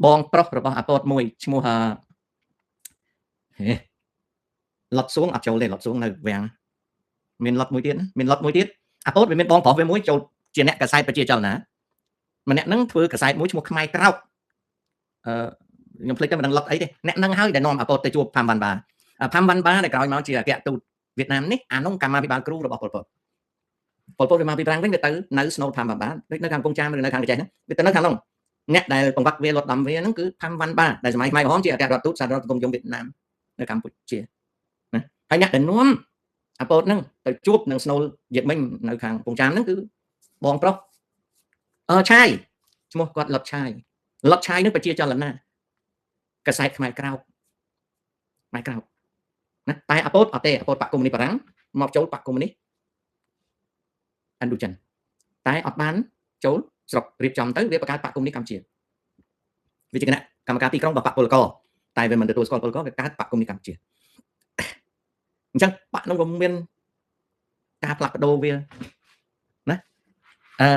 បងប្រុសរបស់អាពតមួយឈ្មោះលត់សួងអត់ចូលទេលត់សួងនៅវាំងមានលត់មួយទៀតអាពតវាមានបងប្រុសវាមួយចូលជាអ្នកកសែតប្រជាចលនាម្នាក់ហ្នឹងធ្វើកសែតមួយឈ្មោះខ្មែរក្រោកខ្ញុំភ្លេចទៅមិនដឹងលត់អីទេអ្នកហ្នឹងហើយដែលនាំអាពតទៅជួបផាំវ៉ាន់បាផាំវ៉ាន់បាដែលក្រោយមកជាអគ្គទូតវៀតណាមនេះអានោះកម្មាភិបាលគ្រូរបស់ប៉ុលពតវាមកពីប្រាំងវិញវាទៅនៅស្នូលផាំវ៉ាន់បាដូចនៅខាងកំពង់ចាមឬនៅខាងកញ្ចេះហ្នឹងវាទៅនៅខាងនោះអ្នកដែលបង្វឹកវាលត់ដំវាហ្នឹងគឺផាំវ៉ាន់បាដែលសម័យខ្មែរក្រហមជាអគ្គរដ្ឋទូតសហរដ្ឋសង្គមនិយមវៀតណាមនៅកម្ពុជាណាហើយអ្នកដែលនាំអាពតហ្នឹងទៅជួបនឹងស្នូលយាកមិញនៅខាងកំពង់ចាមហ្នឹងគឺបងប្រុសឆាយឈ្មោះគាត់លត់ឆាយនឹងប្រជាចលនាកសែតខ្មែរក្រោកណាតែអាពតអត់ទេអាពតបកកុម្មុយនីបារាំងមកចូលបកកុម្មុយនីឥណ្ឌូចិនតែអត់បានចូលស្រុករៀបចំទៅវាបង្កើតបកកុម្មុយនីកម្ពុជាវាជាគណៈកម្មការទីក្រុងរបស់បកពលករតែវាមិនទទួលស្គាល់ពលករវាកើតបកកុម្មុយនីកម្ពុជាអញ្ចឹងបកនោះក៏មានការផ្លាស់ប្ដូរវាណា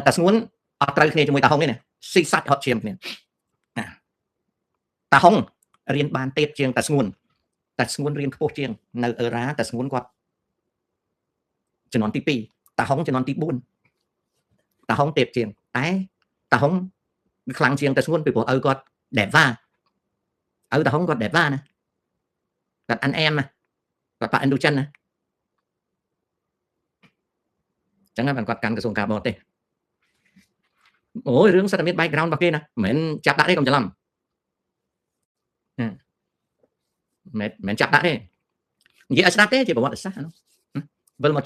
តាស្ងួនអត់ត្រូវគ្នាជាមួយតាហុងទេណាស៊ីសាច់ហត់ឈាមគ្នាតាហុងរៀនបានទៀតជាងតាស្ងួនរៀនខ្ពស់ជាងនៅអឺរ៉ាតាស្ងួនគាត់ជំនាន់ទី2តាហុងជំនាន់ទី4តាហុងទៀតជាងតែតាហុងខ្លាំងជាងតាស្ងួនពីព្រោះឪគាត់ដេវ៉ាឪតាហុងគាត់ដេវ៉ាណាគាត់អានអែមណាគាត់ប៉ាឥណ្ឌូចិនណាចឹងហើយគាត់កាន់ក្រសួងការបរទេសអូយរឿងសិតតែមាន background របស់គេណាមិនមែនចាប់ដាក់ទេកុំច្រឡំមិនចាប់ដាក់ទេនិយាយឲ្យស្ដាប់ទេជាប្រវត្តិសាស្ត្រវិលមក